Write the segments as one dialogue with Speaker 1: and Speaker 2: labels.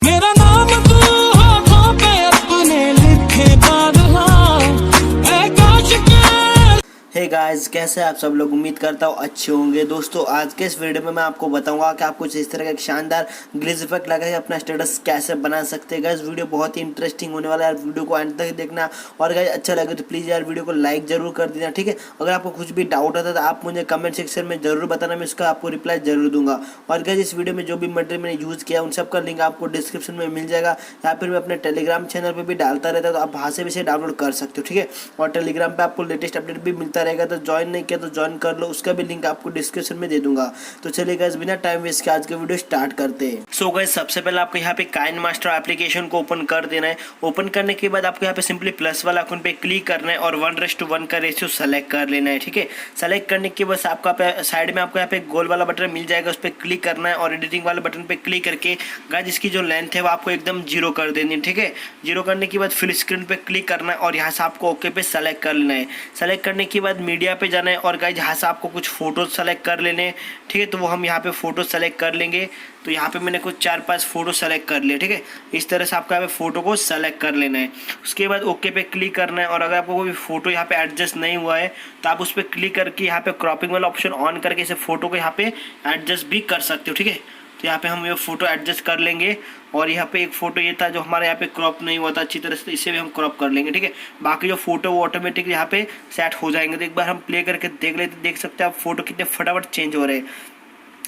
Speaker 1: मेरा नाम तू होठों पे अपने लिखे बादला है काश के। हे गाइस, कैसे आप सब लोग? उम्मीद करता हूँ अच्छे होंगे। दोस्तों, आज के इस वीडियो में मैं आपको बताऊंगा कि आप कुछ इस तरह का एक शानदार ग्लिच इफेक्ट लगा के अपना स्टेटस कैसे बना सकते हैं। गाइस, वीडियो बहुत ही इंटरेस्टिंग होने वाला है यार, वीडियो को एंड तक देखना। और गाइस, अच्छा लगे तो प्लीज़ यार वीडियो को लाइक जरूर कर देना, ठीक है। अगर आपको कुछ भी डाउट आता है तो आप मुझे कमेंट सेक्शन में जरूर बताना, मैं इसका आपको रिप्लाई जरूर दूंगा। और गाइस, इस वीडियो में जो भी मटेरियल मैंने यूज़ किया उन सब का लिंक आपको डिस्क्रिप्शन में मिल जाएगा, या फिर मैं अपने टेलीग्राम चैनल पर भी डालता रहता हूँ, तो आप वहाँ से भी इसे डाउनलोड कर सकते हो, ठीक है। और टेलीग्राम पर आपको लेटेस्ट अपडेट भी मिलता रहेगा, तो ज्वाइन नहीं किया तो ज्वाइन कर लो, उसका भी लिंक आपको डिस्क्रिप्शन में दे दूंगा। तो चलिए गाइस, बिना टाइम वेस्ट के आज का वीडियो स्टार्ट करते हैं। सो गाइस, सबसे पहले आपको यहाँ पे काइनमास्टर एप्लीकेशन को ओपन कर देना है। ओपन करने के बाद आपको यहाँ पे सिंपली प्लस वाला आइकन पे क्लिक करना है और 1:1 का रेशियो सेलेक्ट कर लेना है, ठीक है। सेलेक्ट करने के बाद आपका साइड में आपको यहाँ पे गोल वाला बटन मिल जाएगा, उस पर क्लिक करना है और एडिटिंग वाले बटन पे क्लिक करके गाइस इसकी जो लेंथ है वो आपको एकदम 0 कर देनी है, ठीक है। 0 करने के बाद फिल स्क्रीन पे क्लिक करना है और यहाँ से आपको ओके पे सेलेक्ट कर लेना है। सेलेक्ट करने के बाद मीडिया पे जाना है और गाइस यहाँ से आपको कुछ फोटोज सेलेक्ट कर लेने, ठीक है। तो वो हम यहाँ पे फोटो सेलेक्ट कर लेंगे। तो यहाँ पे मैंने कुछ 4-5 फोटो सेलेक्ट कर लिए, ठीक है। इस तरह से आपको यहाँ पे फोटो को सेलेक्ट कर लेना है। उसके बाद ओके पे क्लिक करना है और अगर आपको कोई फोटो यहाँ पे एडजस्ट नहीं हुआ है तो आप उस पर क्लिक करके यहाँ पे क्रॉपिंग वाला ऑप्शन ऑन करके इसे फोटो को यहाँ पे एडजस्ट भी कर सकते हो, ठीक है। तो यहाँ पे हम ये फोटो एडजस्ट कर लेंगे और यहाँ पे एक फोटो ये था जो हमारे यहाँ पे क्रॉप नहीं हुआ था अच्छी तरह से, तो इसे भी हम क्रॉप कर लेंगे, ठीक है। बाकी जो फोटो वो ऑटोमेटिक यहाँ पे सेट हो जाएंगे। तो एक बार हम प्ले करके देख लेते, देख सकते हैं आप फोटो कितने फटाफट चेंज हो रहे हैं।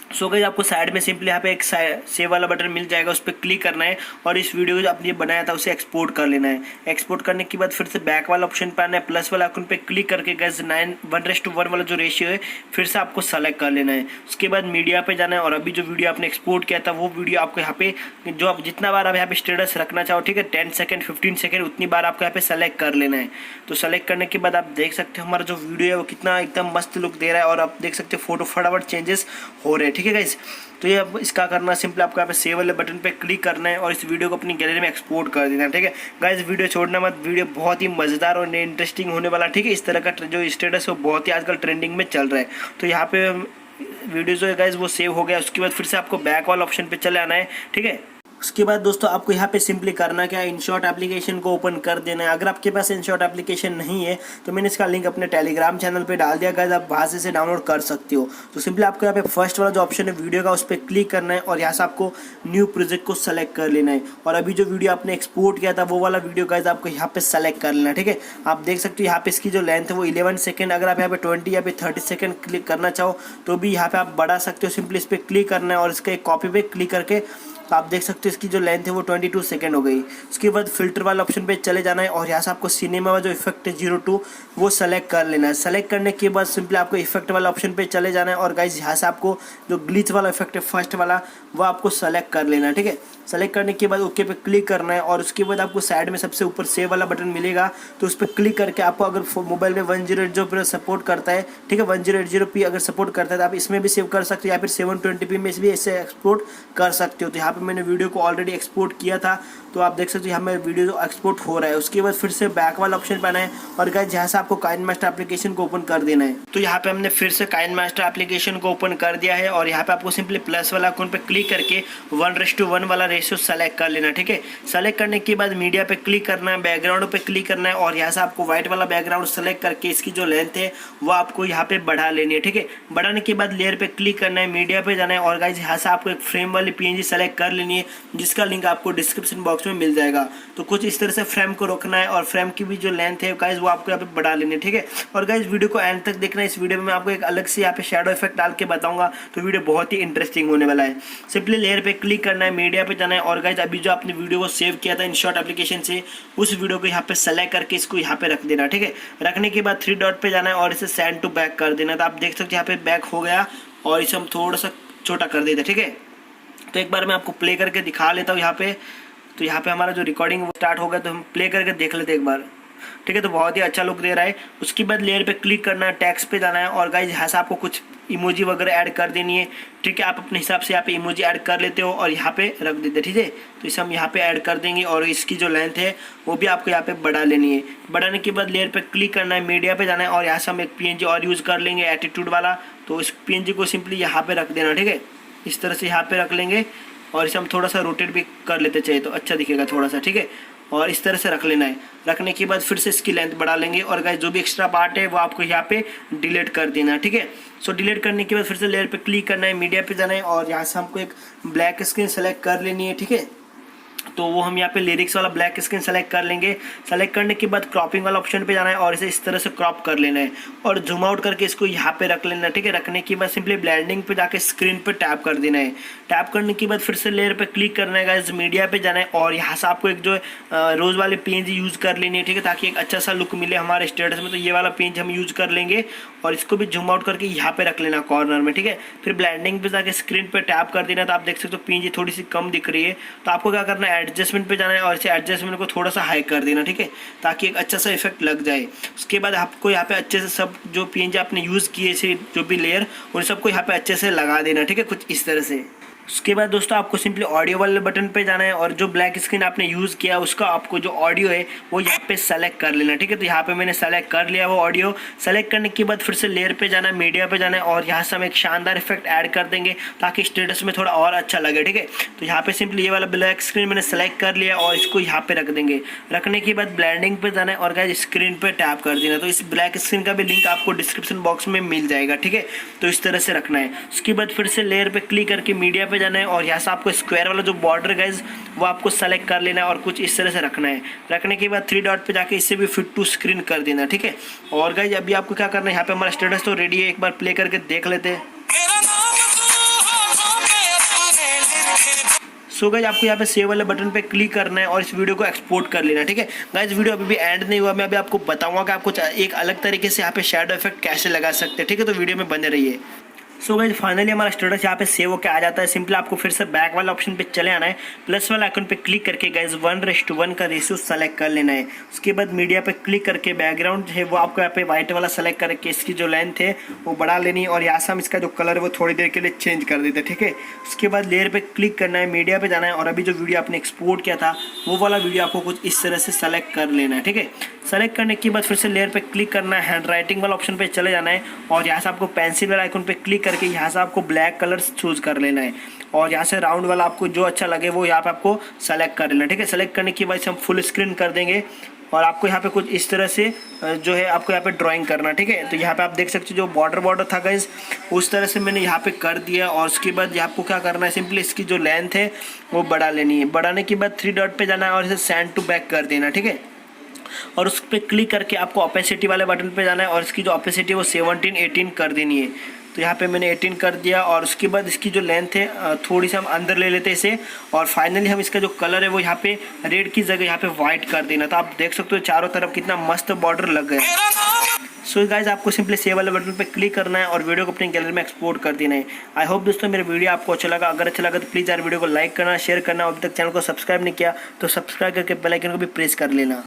Speaker 1: सो गाइस, आपको साइड में सिंपली यहाँ पे एक सेव वाला बटन मिल जाएगा, उस पर क्लिक करना है और इस वीडियो को जो आपने बनाया था उसे एक्सपोर्ट कर लेना है। एक्सपोर्ट करने के बाद फिर से बैक वाला ऑप्शन पे आना है, प्लस वाला आइकन पे क्लिक करके गाइस 1:1 वाला जो रेशियो है फिर से आपको सेलेक्ट कर लेना है। उसके बाद मीडिया पे जाना है और अभी जो वीडियो आपने एक्सपोर्ट किया था वो वीडियो आपको यहाँ पे जो आप जितना बार आप यहाँ पे स्टेटस रखना चाहो, ठीक है, 10 सेकंड 15 सेकंड उतनी बार आपको यहाँ पे सेलेक्ट कर लेना है। तो सेलेक्ट करने के बाद आप देख सकते हो हमारा जो वीडियो है वो कितना एकदम मस्त लुक दे रहा है और आप देख सकते हो फोटो फटाफट चेंजेस हो रहे हैं, ठीक है गाइस। तो ये अब इसका करना सिंपल आपको यहाँ पे सेव वाले बटन पे क्लिक करना है और इस वीडियो को अपनी गैलरी में एक्सपोर्ट कर देना है, ठीक है गाइस। वीडियो छोड़ना मत, वीडियो बहुत ही मजेदार और इंटरेस्टिंग होने वाला, ठीक है। इस तरह का जो स्टेटस है वो बहुत ही आजकल ट्रेंडिंग में चल रहा है। तो यहाँ पे वीडियो जो है गाइस वो सेव हो गया। उसके बाद फिर से आपको बैक वाला ऑप्शन पे चले आना है, ठीक है। उसके बाद दोस्तों आपको यहाँ पे सिंपली करना क्या है, इनशॉट एप्लीकेशन को ओपन कर देना है। अगर आपके पास इनशॉट एप्लीकेशन नहीं है तो मैंने इसका लिंक अपने टेलीग्राम चैनल पे डाल दिया गाइस, आप वहाँ से इसे डाउनलोड कर सकते हो। तो सिंपली आपको यहाँ पे फर्स्ट वाला जो ऑप्शन है वीडियो का उस पर क्लिक करना है और यहाँ से आपको न्यू प्रोजेक्ट को सेलेक्ट कर लेना है और अभी जो वीडियो आपने एक्सपोर्ट किया था वो वाला वीडियो गाइस आपको यहाँ पे सेलेक्ट कर लेना है, ठीक है। आप देख सकते हो यहाँ पे इसकी जो लेंथ है वो 11 सेकेंड, अगर आप यहाँ पे 20 या पे 30 सेकेंड क्लिक करना चाहो तो भी यहाँ पे आप बढ़ा सकते हो। सिंपली इस पर क्लिक करना है और इसका एक कॉपी पे क्लिक करके तो आप देख सकते हो इसकी जो लेंथ है वो 22 सेकंड हो गई। उसके बाद फिल्टर वाला ऑप्शन पे चले जाना है और यहाँ से आपको सिनेमा वाला जो इफेक्ट है 02 वो सेलेक्ट कर लेना है। सेलेक्ट करने के बाद सिंपली आपको इफेक्ट वाला ऑप्शन पे चले जाना है और गाइस यहाँ से आपको जो ग्लिच वाला इफेक्ट है फर्स्ट वाला वो आपको सेलेक्ट कर लेना है, ठीक है। सेलेक्ट करने के बाद ओके पे क्लिक करना है और उसके बाद आपको साइड में सबसे ऊपर सेव वाला बटन मिलेगा, तो उस पर क्लिक करके आपको अगर मोबाइल में 1080p सपोर्ट करता है, ठीक है, 1080p अगर सपोर्ट करता है तो आप इसमें भी सेव कर सकते हो या फिर 720p में भी इसे एक्सपोर्ट कर सकते हो। तो यहाँ पे मैंने वीडियो को ऑलरेडी एक्सपोर्ट किया था, तो आप देख सकते हो यहाँ में वीडियो जो एक्सपोर्ट हो रहा है। उसके बाद फिर से बैक वाला ऑप्शन पे आना है और गाइस यहाँ से आपको काइनमास्टर एप्लीकेशन को ओपन कर देना है। तो यहाँ पे हमने फिर से काइनमास्टर एप्लीकेशन को ओपन कर दिया है और यहाँ पे आपको सिंपली प्लस वाला आइकन पे क्लिक करके 1:1 वाला रेशियो सेलेक्ट कर लेना, ठीक है। सेलेक्ट करने के बाद मीडिया पे क्लिक करना है, बैकग्राउंड पे क्लिक करना है और यहाँ से आपको व्हाइट वाला बैकग्राउंड सेलेक्ट करके इसकी जो लेंथ है वो आपको यहाँ पे बढ़ा लेनी है, ठीक है। बढ़ाने के बाद लेयर पे क्लिक करना है, मीडिया पे जाना है और गाइस यहाँ से आपको एक फ्रेम वाली PNG सेलेक्ट कर लेनी है, जिसका लिंक आपको डिस्क्रिप्शन बॉक्स में मिल जाएगा। तो कुछ इस तरह से फ्रेम को रोकना है और फ्रेम की भी जो लेंथ है गाइस वो आपको यहाँ पे बढ़ा लेनी है, ठीक है। और गाइस वीडियो को एंड तक देखना, इस वीडियो में मैं आपको एक अलग से यहाँ पे शैडो इफेक्ट डाल के बताऊंगा, तो वीडियो बहुत ही इंटरेस्टिंग होने वाला है। सिंपली लेयर पे क्लिक करना है, मीडिया पे जाना है और गाइस अभी जो आपने वीडियो को सेव किया था इनशॉट एप्लीकेशन से उस वीडियो को यहाँ पे सेलेक्ट करके इसको यहाँ पे रख देना, ठीक है। रखने के बाद 3 डॉट पे जाना है और इसे सेंड टू बैक कर देना। तो आप देख सकते हैं यहाँ पे बैक हो गया और इसे हम थोड़ा सा छोटा कर देते, ठीक है। तो एक बार मैं आपको प्ले करके दिखा लेता हूँ यहाँ पे। तो यहाँ पे हमारा जो रिकॉर्डिंग वो स्टार्ट हो गया, तो हम प्ले करके देख लेते एक बार, ठीक है। तो बहुत ही अच्छा लुक दे रहा है। उसके बाद लेयर पे क्लिक करना है, टेक्स्ट पे जाना है और गाइस यहाँ से आपको कुछ इमोजी वगैरह ऐड कर देनी है, ठीक है। आप अपने हिसाब से यहाँ पे इमोजी ऐड कर लेते हो और यहाँ पे रख देते, ठीक है। तो इसे हम यहाँ पे ऐड कर देंगे और इसकी जो लेंथ है वो भी आपको यहाँ पे बढ़ा लेनी है। बढ़ाने के बाद लेयर पे क्लिक करना है, मीडिया पे जाना है और यहाँ से हम एक PNG और यूज़ कर लेंगे एटीट्यूड वाला। तो इस PNG को सिंपली यहाँ पे रख देना, ठीक है। इस तरह से यहाँ पे रख लेंगे और इसे हम थोड़ा सा रोटेट भी कर लेते चाहिए तो अच्छा दिखेगा थोड़ा सा, ठीक है। और इस तरह से रख लेना है। रखने के बाद फिर से इसकी लेंथ बढ़ा लेंगे और गाइस जो भी एक्स्ट्रा पार्ट है वो आपको यहाँ पे डिलीट कर देना है, ठीक है। सो डिलीट करने के बाद फिर से लेयर पे क्लिक करना है, मीडिया पे जाना है और यहाँ से हमको एक ब्लैक स्क्रीन सेलेक्ट कर लेनी है, ठीक है। तो वो हम यहाँ पे लिरिक्स वाला ब्लैक स्क्रीन सेलेक्ट कर लेंगे। सेलेक्ट करने के बाद क्रॉपिंग वाला ऑप्शन पे जाना है और इसे इस तरह से क्रॉप कर लेना है और जूम आउट करके इसको यहाँ पे रख लेना है, ठीक है। रखने के बाद सिंपली ब्लेंडिंग पे जाके स्क्रीन पे टैप कर देना है। टैप करने के बाद फिर से लेयर पे क्लिक करना है गाइस, मीडिया पे जाना है और यहाँ से आपको एक जो रोज वाले पेज यूज कर लेनी है, ठीक है, ताकि एक अच्छा सा लुक मिले हमारे स्टेटस में। तो ये वाला पेज हम यूज कर लेंगे और इसको भी जूम आउट करके यहाँ पे रख लेना कॉर्नर में, ठीक है। फिर ब्लेंडिंग पे जाके स्क्रीन पे टैप कर देना। तो आप देख सकते हो पेज थोड़ी सी कम दिख रही है, तो आपको क्या करना है, एडजस्टमेंट पे जाना है और इसे एडजस्टमेंट को थोड़ा सा हाई कर देना, ठीक है, ताकि एक अच्छा सा इफेक्ट लग जाए। उसके बाद आपको यहाँ पे अच्छे से सब जो पीएनजी आपने यूज किए थे जो भी लेयर उन सबको यहाँ पे अच्छे से लगा देना, ठीक है, कुछ इस तरह से। उसके बाद दोस्तों आपको सिंपली ऑडियो वाले बटन पे जाना है और जो ब्लैक स्क्रीन आपने यूज़ किया उसका आपको जो ऑडियो है वो यहाँ पे सेलेक्ट कर लेना, ठीक है। तो यहाँ पे मैंने सेलेक्ट कर लिया वो ऑडियो। सेलेक्ट करने के बाद फिर से लेयर पे जाना है, मीडिया पे जाना है और यहाँ से हम एक शानदार इफेक्ट ऐड कर देंगे ताकि स्टेटस में थोड़ा और अच्छा लगे, ठीक है। तो यहाँ पे सिंपली ये वाला ब्लैक स्क्रीन मैंने सेलेक्ट कर लिया और इसको यहाँ पे रख देंगे। रखने के बाद ब्लेंडिंग पे जाना है और गाइस स्क्रीन पे टैप कर देना। तो इस ब्लैक स्क्रीन का भी लिंक आपको डिस्क्रिप्शन बॉक्स में मिल जाएगा, ठीक है। तो इस तरह से रखना है। उसके बाद फिर से लेयर पे क्लिक करके मीडिया पे जाना है और यहाँ से आपको स्क्वायर वाला जो बॉर्डर गाइस वो आपको सेलेक्ट कर लेना है और कुछ इस तरह से रखना है। रखने के बाद 3 डॉट पे जाके इससे भी फिट टू स्क्रीन कर देना, ठीक है। और गाइस अभी आपको क्या करना है, यहाँ पे हमारा स्टेटस तो रेडी है, एक बार प्ले करके देख लेते हैं। सो गाइस आपको यहाँ पे सेव वाले बटन पे क्लिक करना है और इस वीडियो को एक्सपोर्ट कर लेना, ठीक है। गाइस वीडियो अभी भी एंड नहीं हुआ, मैं अभी आपको बताऊंगा कि आप कुछ एक अलग तरीके से यहाँ पे शैडो इफेक्ट कैसे लगा सकते हैं, ठीक है। तो वीडियो में बने रहिए। सो गाइस फाइनली हमारा स्टेटस यहाँ पे सेव होकर आ जाता है। सिंपल आपको फिर से बैक वाला ऑप्शन पे चले आना है, प्लस वाला आइकन पे क्लिक करके गाइस 1:1 का रेशियो सेलेक्ट कर लेना है। उसके बाद मीडिया पे क्लिक करके बैकग्राउंड है वो आपको यहाँ पे व्हाइट वाला सेलेक्ट करके इसकी जो लेंथ है वो बढ़ा लेनी है और यहाँ से हम इसका जो कलर है वो थोड़ी देर के लिए चेंज कर देते हैं, ठीक है। उसके बाद लेयर पे क्लिक करना है, मीडिया पे जाना है और अभी जो वीडियो आपने एक्सपोर्ट किया था वो वाला वीडियो आपको कुछ इस तरह से सेलेक्ट कर लेना है, ठीक है। सेलेक्ट करने के बाद फिर से लेयर पे क्लिक करना है, हैंड राइटिंग वाला ऑप्शन पे चले जाना है और यहाँ से आपको पेंसिल वाला आइकन पे क्लिक करके यहाँ से आपको ब्लैक कलर चूज कर लेना है और यहाँ से राउंड वाला आपको जो अच्छा लगे वो यहाँ पे आपको सेलेक्ट कर लेना है, ठीक है। सेलेक्ट करने के बाद हम फुल स्क्रीन कर देंगे और आपको यहाँ पे कुछ इस तरह से जो है आपको यहाँ पे ड्राइंग करना, ठीक है। तो यहाँ पे आप देख सकते हो जो बॉर्डर था गाइस उस तरह से मैंने यहाँ पे कर दिया और उसके बाद आपको क्या करना है, सिंपली इसकी जो लेंथ है वो बढ़ा लेनी है। बढ़ाने के बाद 3 डॉट पे जाना है और इसे सेंड टू बैक कर देना, ठीक है। और उस पर क्लिक करके आपको ऑपेसिटी वाले बटन पे जाना है और इसकी जो ऑपेसिटी है वो 17-18 कर देनी है। तो यहाँ पे मैंने 18 कर दिया और उसके बाद इसकी जो लेंथ है थोड़ी सी हम अंदर ले लेते हैं इसे और फाइनली हम इसका जो कलर है वो यहाँ पे रेड की जगह यहाँ पे वाइट कर देना। तो आप देख सकते हो चारों तरफ कितना मस्त बॉर्डर लग गया। सो गाइस आपको सिंपली सेव वाले बटन पे क्लिक करना है और वीडियो को अपनी गैलरी में एक्सपोर्ट कर देना है। आई होप दोस्तों मेरा वीडियो आपको अच्छा लगा। अगर अच्छा लगा तो प्लीज़ यार वीडियो को लाइक करना, शेयर करना। अभी तक चैनल को सब्सक्राइब नहीं किया तो सब्सक्राइब करके बेल आइकन को भी प्रेस कर लेना।